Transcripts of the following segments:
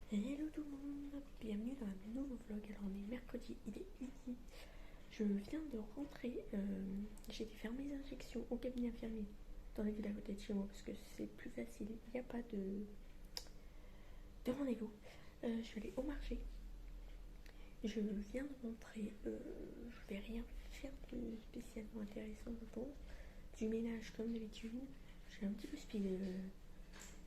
Hello tout le monde, bienvenue dans un nouveau vlog. Alors on est mercredi, il est midi. Je viens de rentrer, j'ai été faire mes injections au cabinet infirmier dans la ville à côté de chez moi parce que c'est plus facile, il n'y a pas de rendez-vous. Je vais aller au marché. Je viens de rentrer, je vais rien faire de spécialement intéressant je pense. Du ménage comme d'habitude. J'ai un petit peu speed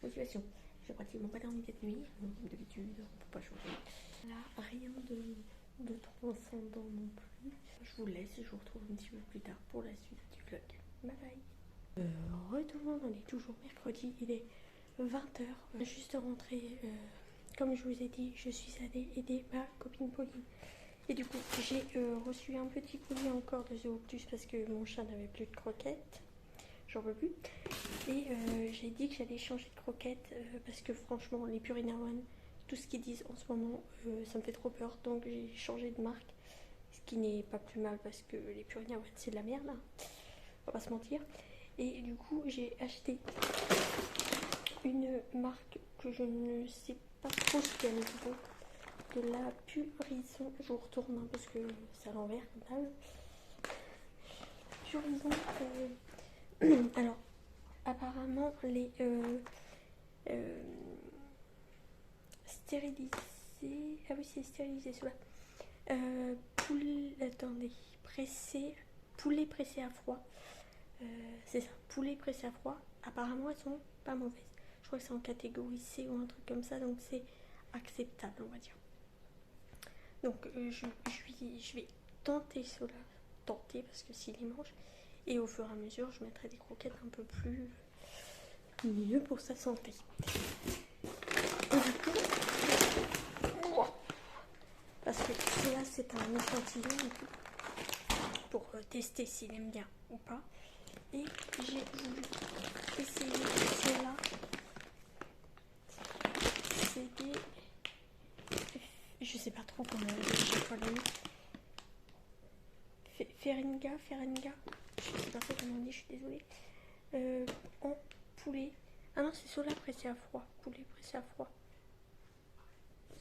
motivation. J'ai pratiquement pas dormi cette nuit, comme d'habitude, on peut pas changer. Là, rien de transcendant non plus. Je vous laisse, je vous retrouve un petit peu plus tard pour la suite du vlog. Bye bye. Retournons, on est toujours mercredi, il est 20 h. Juste rentré, comme je vous ai dit, je suis allée aider ma copine Polly. Et du coup, j'ai reçu un petit colis encore de Zooptus parce que mon chat n'avait plus de croquettes. J'en veux plus. Et j'ai dit que j'allais changer de croquettes parce que franchement, les Purina One, tout ce qu'ils disent en ce moment, ça me fait trop peur. Donc j'ai changé de marque. Ce qui n'est pas plus mal parce que les Purina One, c'est de la merde. Hein. On va pas se mentir. Et du coup, j'ai acheté une marque que je ne sais pas trop ce qu'elle est. De la Purison. Je vous retourne hein, parce que c'est à l'envers comme ça. Purison. Alors, apparemment, les stérilisés. Ah oui, c'est stérilisé cela. Attendez, poulet pressé à froid. C'est ça, poulet pressé à froid. Apparemment, elles sont pas mauvaises. Je crois que c'est en catégorie C ou un truc comme ça, donc c'est acceptable, on va dire. Donc, je vais tenter cela. Tenter, parce que s'il les mange. Et au fur et à mesure, je mettrai des croquettes un peu plus mieux pour sa santé. Et du coup, parce que là c'est un échantillon pour tester s'il aime bien ou pas. Et j'ai voulu essayer cela. C'est des... Je sais pas trop comment chaque fois le nom. Feringa. Je sais pas trop comment on dit, je suis désolée. En poulet. Ah non, c'est cela pressé à froid. Poulet pressé à froid.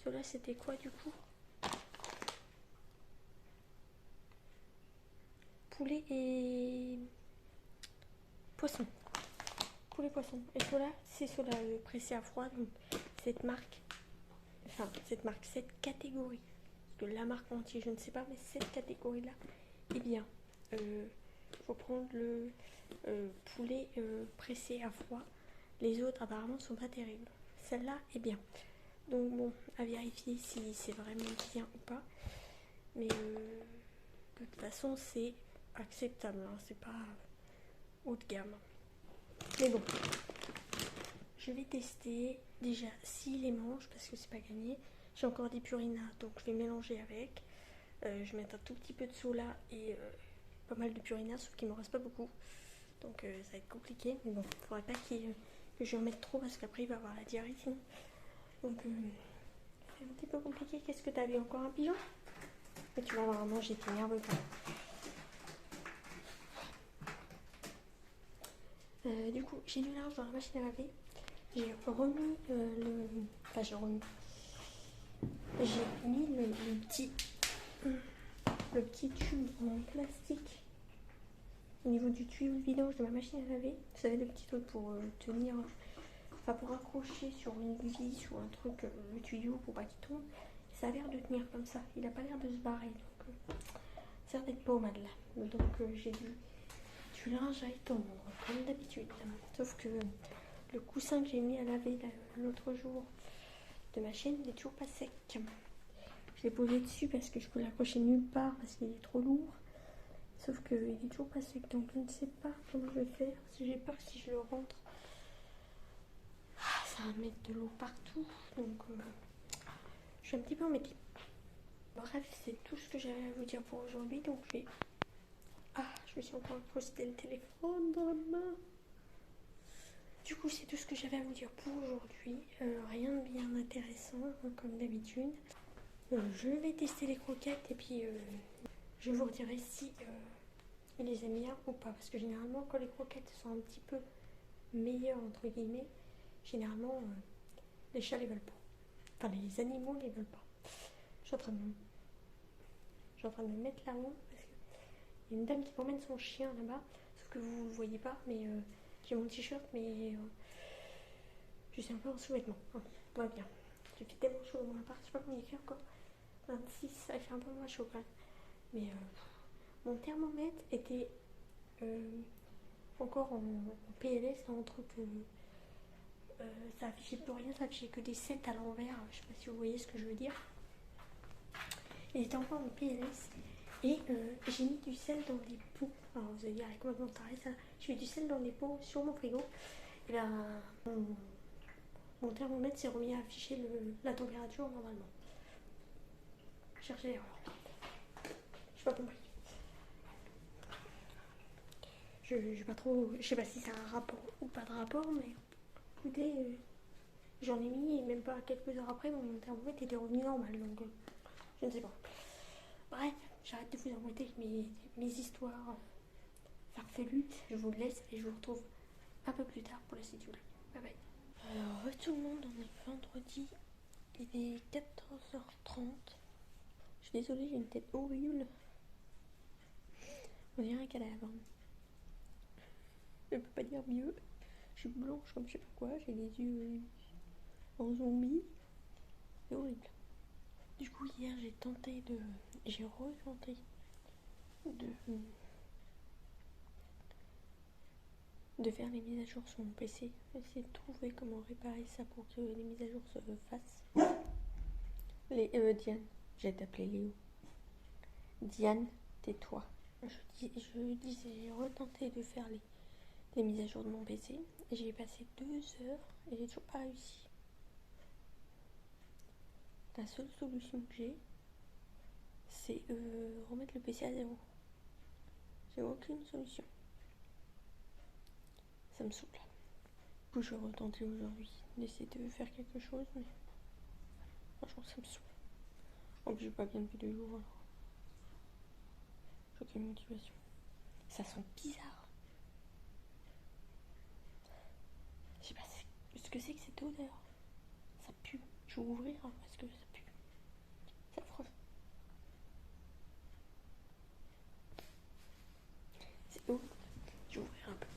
Cela c'était quoi du coup? Poulet et poisson. Poulet poisson. Et cela, c'est cela pressé à froid. Donc cette marque, cette catégorie. Parce que la marque entière, je ne sais pas, mais cette catégorie-là, eh bien, faut prendre le poulet pressé à froid. Les autres, apparemment, sont pas terribles. Celle-là est bien. Donc bon, à vérifier si c'est vraiment bien ou pas. Mais de toute façon, c'est acceptable. Hein. C'est pas haut de gamme. Mais bon, je vais tester déjà s'il les mange parce que c'est pas gagné. J'ai encore des Purina, donc je vais mélanger avec. Je vais mettre un tout petit peu de soda et pas mal de Purina, sauf qu'il m'en reste pas beaucoup. Donc ça va être compliqué, mais bon, il faudrait pas que je en mette trop parce qu'après il va avoir la diarrhée sinon. Donc c'est un petit peu compliqué. Qu'est-ce que t'as vu? Encore un pigeon? Mais tu vas voir, manger, t'es nerveux quand même. Du coup, j'ai du linge dans la machine à laver. J'ai remis Enfin, j'ai mis le petit tube en plastique au niveau du tuyau de vidange de ma machine à laver. Vous savez, le petit truc pour tenir, enfin pour accrocher sur une vis ou un truc, le tuyau pour pas qu'il tombe. Ça a l'air de tenir comme ça, il a pas l'air de se barrer. Donc, ça a l'air d'être pommade là. Donc, j'ai du linge à étendre, comme d'habitude. Sauf que le coussin que j'ai mis à laver l'autre jour de ma chaîne, il est toujours pas sec. Je l'ai posé dessus parce que je peux l'accrocher nulle part parce qu'il est trop lourd. Sauf qu'il est toujours pas sec, donc je ne sais pas comment je vais faire. Si j'ai peur que si je le rentre, ça va mettre de l'eau partout. Donc je suis un petit peu embêtée. Bref, c'est tout ce que j'avais à vous dire pour aujourd'hui. Donc je me suis encore posté le téléphone dans la main. Du coup, c'est tout ce que j'avais à vous dire pour aujourd'hui. Rien de bien intéressant, hein, comme d'habitude. Je vais tester les croquettes et puis je vous redirai si il les aime bien ou pas. Parce que généralement, quand les croquettes sont un petit peu meilleures, entre guillemets, généralement, les chats les veulent pas. Enfin, les animaux ne les veulent pas. Je suis en train de me mettre là-haut parce qu'il y a une dame qui promène son chien là-bas. Sauf que vous ne le voyez pas, mais j'ai mon t-shirt, mais je suis un peu en sous-vêtements. Hein, tout va bien. Il fait tellement chaud dans mon appart, je sais pas combien il fait encore. 26, ça fait un peu moins chaud quand même. Mais mon thermomètre était encore en PLS, dans un truc. Ça affichait plus rien, ça affichait que des 7 à l'envers. Je sais pas si vous voyez ce que je veux dire. Il était encore en PLS. Et j'ai mis du sel dans des pots. Alors vous allez dire, elle est complètement tarée ça. J'ai mis du sel dans des pots sur mon frigo. Et là, mon thermomètre s'est remis à afficher la température normalement. Cherchez l'erreur. J'ai pas compris. Je sais pas si ça a un rapport ou pas de rapport, mais écoutez, j'en ai mis et même pas quelques heures après, mon thermomètre était revenu normal, donc je ne sais pas. Bref, j'arrête de vous embêter avec mes histoires farfelues. Je vous laisse et je vous retrouve un peu plus tard pour la suite. Bye bye. Alors, tout le monde, on est vendredi, il est 14h30. Je suis désolée, j'ai une tête horrible. On dirait un cadavre. Je peux pas dire mieux. Je suis blanche comme je sais pas quoi, j'ai les yeux en zombie. C'est horrible. Du coup, hier, j'ai retenté de faire les mises à jour sur mon PC. Essayer de trouver comment réparer ça pour que les mises à jour se fassent. Diane, j'ai t'appelé Léo. Diane, tais-toi. Je disais, j'ai retenté de faire les mises à jour de mon PC. J'y ai passé 2 heures et j'ai toujours pas réussi. La seule solution que j'ai, c'est remettre le PC à zéro. J'ai aucune solution. Ça me saoule. Du coup, je vais retenter aujourd'hui d'essayer de faire quelque chose, mais franchement, ça me saoule. En plus, j'ai pas bien depuis 2 jours, alors j'ai aucune motivation. Ça sent bizarre. Je sais pas ce que c'est que cette odeur. Ça pue. Je vais ouvrir parce que ça pue. C'est affreux. C'est horrible. Je vais ouvrir un peu.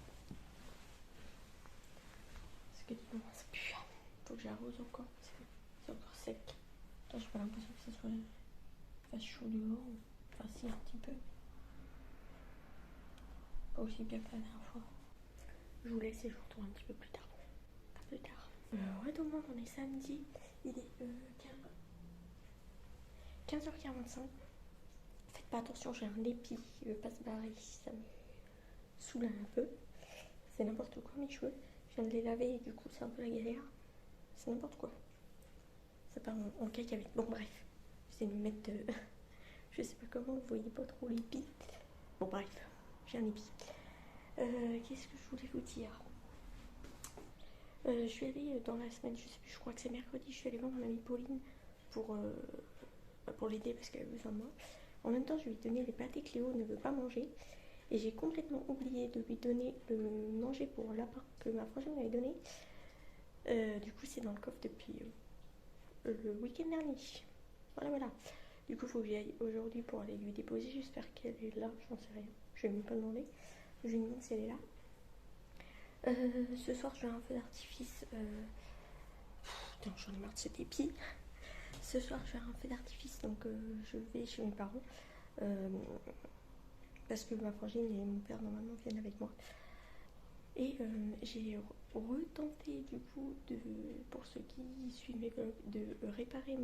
Parce que dis-moi, ça pue. Faut que j'arrose encore. C'est encore sec. Attends, j'ai pas l'impression que ça fasse chaud dehors. Enfin, si, un petit peu. Pas aussi bien que la dernière fois. Je vous laisse et je vous retrouve un petit peu plus tard. À plus tard. Ouais, tout le monde, on est samedi. Il est 15h45. Faites pas attention, j'ai un épi qui veut pas se barrer. Ça me saoule un peu. C'est n'importe quoi mes cheveux. Je viens de les laver et du coup c'est un peu la galère. C'est n'importe quoi. Ça part en cacahuète. Bon bref. J'essaie de me mettre je sais pas comment, vous voyez pas trop l'épi. Bon bref, j'ai un épi. Qu'est-ce que je voulais vous dire? Je suis allée dans la semaine, je sais plus, je crois que c'est mercredi, je suis allée voir mon amie Pauline pour l'aider parce qu'elle avait besoin de moi. En même temps, je lui ai donné les pâtés que Léo ne veut pas manger. Et j'ai complètement oublié de lui donner le manger pour lapin que ma frangine m'avait donné. Du coup, c'est dans le coffre depuis le week-end dernier. Voilà. Du coup, il faut que j'y aille aujourd'hui pour aller lui déposer. J'espère qu'elle est là, j'en sais rien. Je vais même pas demander. Je lui demande si elle est là. Ce soir, je vais à un feu d'artifice. Putain, j'en ai marre de cet épi. Ce soir, je vais à un feu d'artifice, donc je vais chez mes parents. Parce que ma frangine et mon père, normalement, viennent avec moi. Et j'ai retenté, du coup, pour ceux qui suivent mes vlogs, de réparer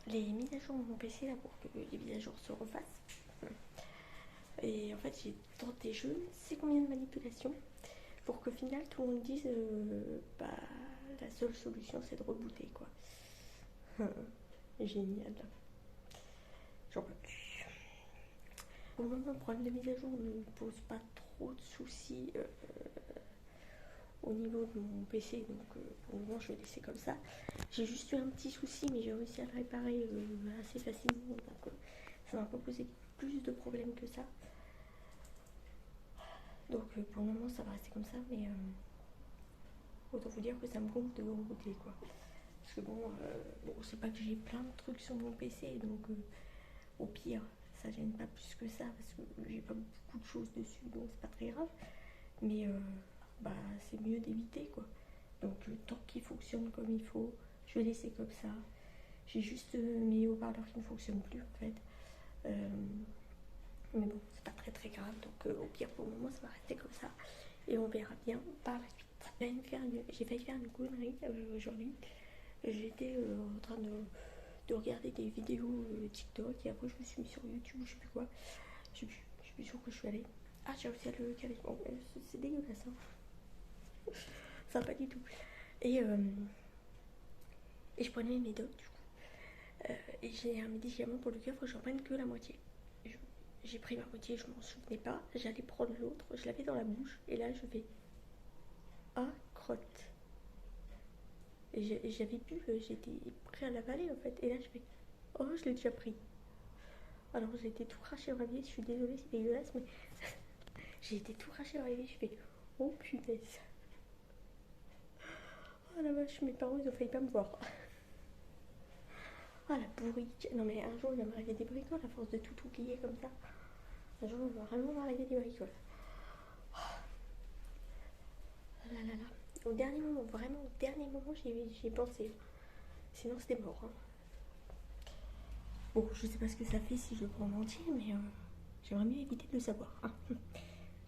les mises à jour de mon PC là, pour que les mises à jour se refassent. Et en fait, j'ai tenté je ne sais combien de manipulations pour qu'au final, tout le monde dise la seule solution, c'est de rebooter, quoi. Génial. J'en peux plus. Pour le moment, le problème de mise à jour ne me pose pas trop de soucis au niveau de mon PC, donc pour le moment, je vais laisser comme ça. J'ai juste eu un petit souci, mais j'ai réussi à le réparer assez facilement, donc ça m'a pas posé plus de problèmes que ça. Donc pour le moment ça va rester comme ça, mais Autant vous dire que ça me gonfle de rebooter quoi. Parce que bon, c'est pas que j'ai plein de trucs sur mon PC, donc au pire, ça gêne pas plus que ça, parce que j'ai pas beaucoup de choses dessus, donc c'est pas très grave. Mais c'est mieux d'éviter quoi. Donc tant qu'il fonctionne comme il faut, je vais laisser comme ça. J'ai juste mes haut-parleurs qui ne fonctionnent plus en fait. Mais bon, c'est pas très très grave, donc au pire pour le moment ça va rester comme ça. Et on verra bien par la suite. J'ai failli faire une connerie aujourd'hui. J'étais en train de regarder des vidéos TikTok et après je me suis mis sur YouTube, je sais plus quoi. Je sais plus sur quoi je suis allée. Ah, j'ai réussi à le caler. Bon, c'est dégueulasse, hein. Ça va pas du tout. Et je prenais mes médocs du coup. Et j'ai un médicament pour le cœur, faut que j'en prenne que la moitié. J'ai pris ma moitié, je m'en souvenais pas. J'allais prendre l'autre, je l'avais dans la bouche et là je fais ah, crotte. Et j'avais bu, j'étais prêt à l'avaler en fait. Et là je fais oh, je l'ai déjà pris. Alors j'ai été tout craché dans la vie, je suis désolée, c'est dégueulasse, mais j'ai été tout craché dans la vie, je fais oh punaise. Oh la vache, mes parents ils ont failli pas me voir. Ah la bourrique. Non mais un jour il va m'arriver des bricoles à force de tout oublier comme ça. Un jour il va vraiment m'arriver des bricoles. Oh là là là. Au dernier moment, vraiment au dernier moment j'y ai pensé. Sinon c'était mort. Hein. Bon, je sais pas ce que ça fait si je le prends en entier, mais j'aimerais mieux éviter de le savoir. Hein.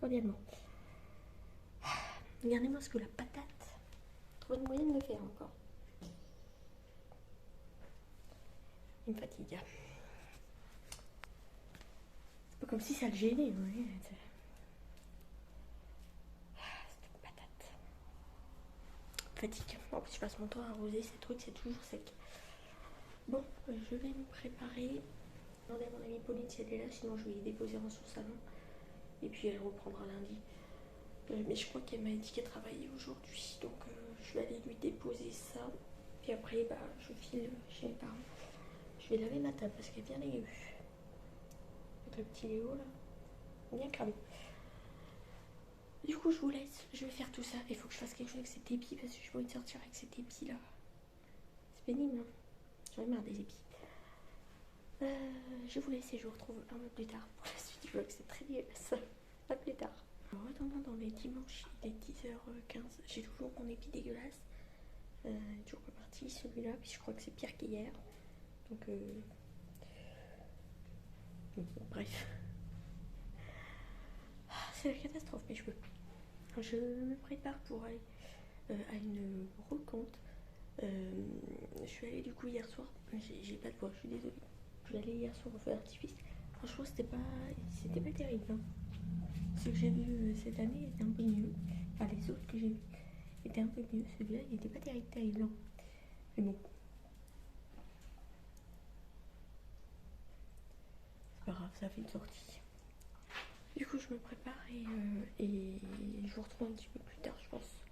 Cordialement. Regardez-moi ce que la patate trouve une moyenne de faire encore. Il me fatigue. C'est pas comme si ça le gênait, vous voyez. Cette patate. Fatigue. En plus, je passe mon temps à arroser ces trucs, c'est toujours sec. Bon, je vais me préparer. Demander à mon amie Pauline si elle est là, sinon je vais y déposer dans son salon. Et puis elle reprendra lundi. Mais je crois qu'elle m'a dit qu'elle travaillait aujourd'hui, donc je vais aller lui déposer ça. Puis après, je file chez mes parents. Je vais laver ma table parce qu'elle est bien dégueu. Avec le petit Léo là, bien cramé. Du coup, je vous laisse, je vais faire tout ça. Il faut que je fasse quelque chose avec cet épi parce que je vais sortir avec cet épi là. C'est pénible, hein. J'en ai marre des épis. Je vous laisse et je vous retrouve un peu plus tard pour la suite du vlog. C'est très dégueulasse. À plus tard. En retournant dans les dimanches, il est 10h15. J'ai toujours mon épi dégueulasse. Toujours pas parti celui-là. Puis je crois que c'est pire qu'hier. Donc, bref. C'est la catastrophe, mais je peux. Je me prépare pour aller à une rencontre. Je suis allée du coup hier soir. J'ai pas de voix, je suis désolée. Je suis allée hier soir au feu d'artifice. Franchement, c'était pas terrible. Hein. Ce que j'ai vu cette année était un peu mieux. Enfin, les autres que j'ai vus étaient un peu mieux. Celui-là, il était pas terrible. Hein. Mais bon. C'est pas grave, ça fait une sortie. Du coup, je me prépare et je vous retrouve un petit peu plus tard, je pense.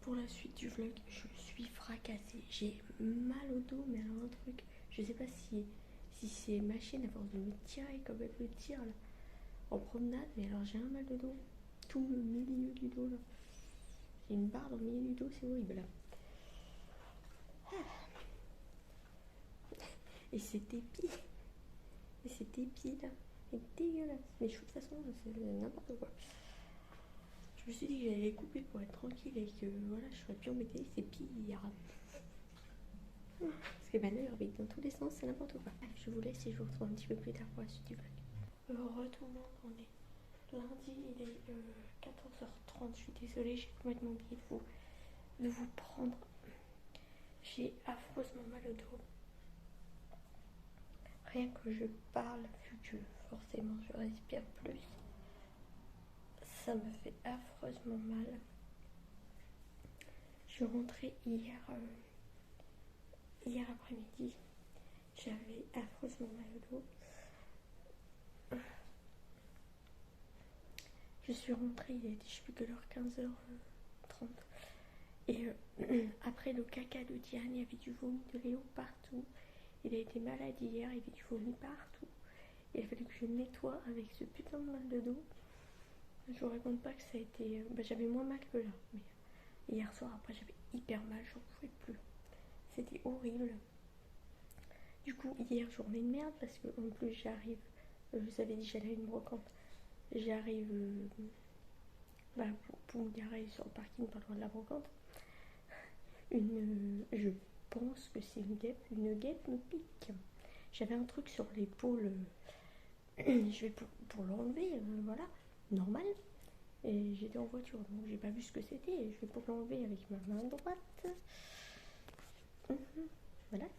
Pour la suite du vlog, je suis fracassée. J'ai mal au dos, mais alors un truc. Je sais pas si c'est machine à force de me tirer comme elle me tire là, en promenade, mais alors j'ai un mal de dos. Tout le milieu du dos là. J'ai une barre dans le milieu du dos, c'est horrible là. Et cet épi. Et cet épi là. C'est dégueulasse. Mais de toute façon, c'est n'importe quoi. Je me suis dit que j'allais les couper pour être tranquille et que voilà, je serais plus embêtée. C'est pire. Parce que maintenant, il rebique dans tous les sens, c'est n'importe quoi. Je vous laisse et je vous retrouve un petit peu plus tard pour la suite du vlog. Retournons, on est lundi, il est 14h30. Je suis désolée, j'ai complètement oublié de vous prendre. J'ai affreusement mal au dos. Rien que je parle, vu que forcément je respire plus, ça me fait affreusement mal. Je suis rentrée hier après-midi. J'avais affreusement mal au dos. Je suis rentrée, il était je sais plus quelle heure, 15h30. Et après le caca de Diane, il y avait du vomi de Léo partout. Il a été malade hier, il y avait du vomi partout. Il a fallu que je nettoie avec ce putain de mal de dos. Je vous raconte pas que ça a été... j'avais moins mal que là, mais Et hier soir, après, j'avais hyper mal, j'en pouvais plus. C'était horrible. Du coup, hier, journée de merde, parce que en plus, j'arrive. Je vous avais dit, j'allais à une brocante. J'arrive pour me garer sur le parking, pas loin de la brocante. Je pense que c'est une guêpe. Une guêpe me pique. J'avais un truc sur l'épaule. Je vais pour l'enlever, voilà, normal. Et j'étais en voiture, donc j'ai pas vu ce que c'était. Et je vais pour l'enlever avec ma main droite. Voilà.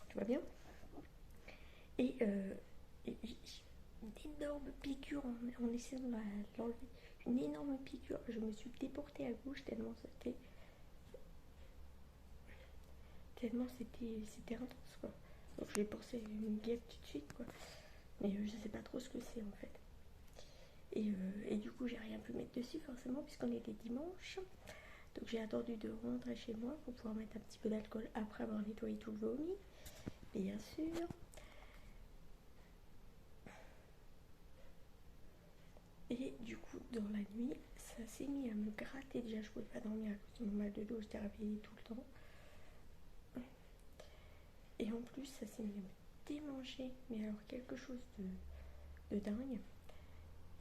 Tu vois bien. Et une énorme piqûre en essayant de l'enlever. Une énorme piqûre. Je me suis déportée à gauche tellement c'était intense, quoi. Donc j'ai pensé à une guêpe tout de suite, quoi. Mais je sais pas trop ce que c'est en fait. Et du coup, j'ai rien pu mettre dessus forcément, puisqu'on était dimanche. Donc j'ai attendu de rentrer chez moi pour pouvoir mettre un petit peu d'alcool après avoir nettoyé tout le vomi, bien sûr. Et du coup, dans la nuit, ça s'est mis à me gratter. Déjà, je pouvais pas dormir à cause de mon mal de dos, j'étais réveillée tout le temps. Et en plus, ça s'est mis à me démanger, mais alors quelque chose de dingue.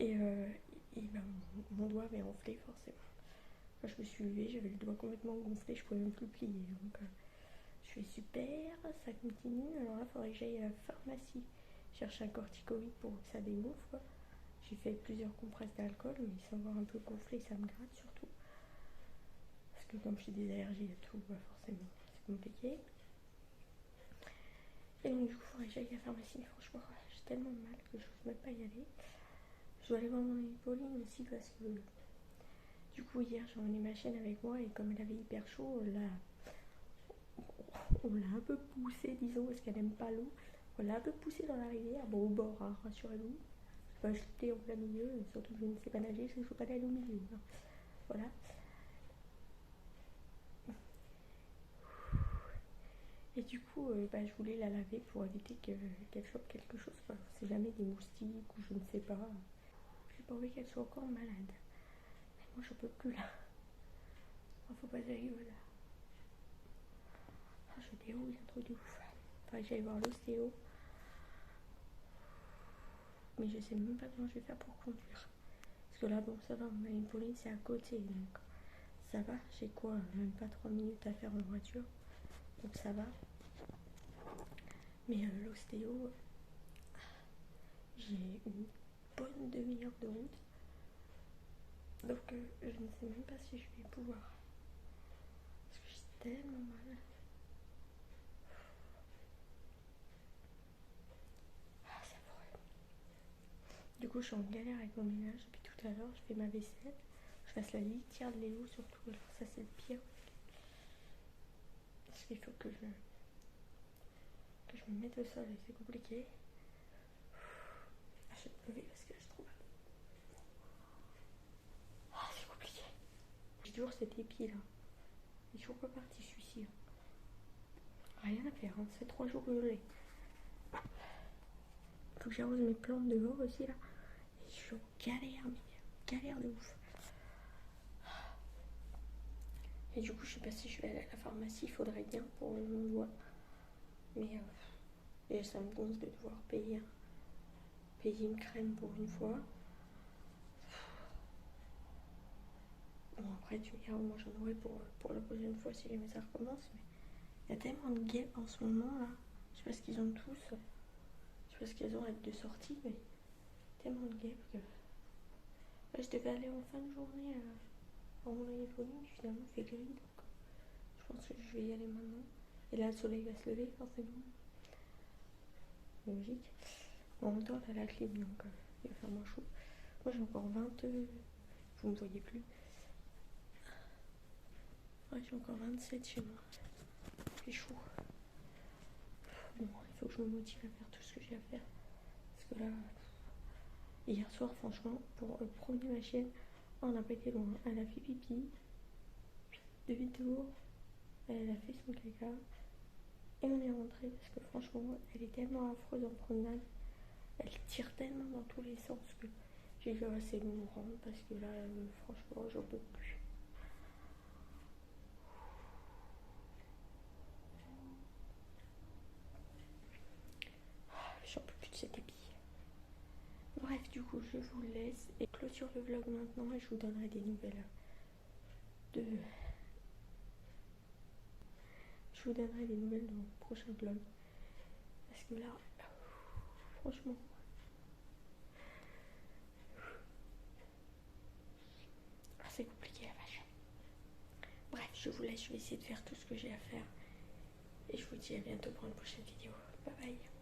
Et ben, mon doigt avait enflé forcément. Quand je me suis levée, j'avais le doigt complètement gonflé, je pouvais même plus plier. Donc je fais super, ça continue. Alors là, il faudrait que j'aille à la pharmacie chercher un corticoïde pour que ça dégonfle, quoi. J'ai fait plusieurs compresses d'alcool, mais sans avoir un peu gonflé, ça me gratte surtout. Parce que comme j'ai des allergies et tout, bah forcément, c'est compliqué. Et donc du coup, il faudrait que j'aille à la pharmacie. Franchement, j'ai tellement de mal que je n'ose même pas y aller. Je dois aller voir mon amie Pauline aussi parce que du coup, hier, j'ai emmené ma chienne avec moi et comme elle avait hyper chaud, on l'a un peu poussée, disons, parce qu'elle n'aime pas l'eau. On l'a un peu poussée dans la rivière, bon, au bord, hein, rassurez-vous. Je ne vais pas jeter en plein milieu, surtout que je ne sais pas nager, je ne peux pas aller au milieu. Hein. Voilà. Et du coup, je voulais la laver pour éviter qu'elle chope quelque chose. Enfin, c'est jamais des moustiques ou je ne sais pas. J'ai pas envie qu'elle soit encore malade. Mais moi, j'en peux plus là. Oh, faut pas que j'aille là. Oh, je déroule un truc de ouf. Faudrait que j'aille voir l'ostéo. Mais je sais même pas comment je vais faire pour conduire. Parce que là, bon, ça va, mon amie Pauline, c'est à côté. Donc, ça va. J'ai quoi, même pas 3 minutes à faire en voiture. Donc, ça va. Mais l'ostéo, j'ai une bonne demi-heure de route. Donc, je ne sais même pas si je vais pouvoir. Parce que j'ai tellement mal. Ah, ça pourrait. Du coup, je suis en galère avec mon ménage depuis tout à l'heure. Je fais ma vaisselle. Je fasse la litière de Léo surtout. Alors, ça, c'est le pire. Parce qu'il faut que je me mette au sol et c'est compliqué. Ah, je vais me lever parce que je trouve. Ah, c'est compliqué. J'ai toujours cet épi là. Il est toujours pas parti celui-ci. Rien à faire, hein. Ça fait 3 jours que je l'ai. Faut que j'arrose mes plantes dehors aussi là. Et je suis en galère, mais galère de ouf. Et du coup, je sais pas si je vais aller à la pharmacie, il faudrait bien pour mon doigt. Mais et ça me gonfle de devoir payer une crème pour une fois. Bon, après, tu me diras, moi j'en aurai pour la prochaine fois si jamais ça recommence. Mais il y a tellement de guêpes en ce moment là. Je sais pas ce qu'ils ont tous. Je sais pas ce qu'elles ont avec de sortie, mais tellement de guêpes que. Là, je devais aller en fin de journée à mon amie Pauline, puis finalement il fait gris, donc je pense que je vais y aller maintenant. Et là, le soleil va se lever forcément. Logique. En même temps, t'as la clim, donc il va faire moins chaud. Moi, j'ai encore 20. Vous me voyez plus. Ouais, j'ai encore 27 chez moi. Il fait chaud. Bon, il faut que je me motive à faire tout ce que j'ai à faire. Parce que là, hier soir, franchement, pour promener ma chienne, on n'a pas été loin. Elle a fait pipi, demi-tour, elle a fait son caca. Et on est rentré parce que franchement, elle est tellement affreuse en promenade. Elle tire tellement dans tous les sens que j'ai dit, ah, c'est bon, on rentre parce que là, franchement, j'en peux plus. ce képi. Bref, du coup, je vous laisse et clôture le vlog maintenant et je vous donnerai des nouvelles de... Je vous donnerai des nouvelles dans le prochain vlog. Parce que là, franchement... c'est compliqué la vache. Bref, je vous laisse, je vais essayer de faire tout ce que j'ai à faire. Et je vous dis à bientôt pour une prochaine vidéo. Bye bye.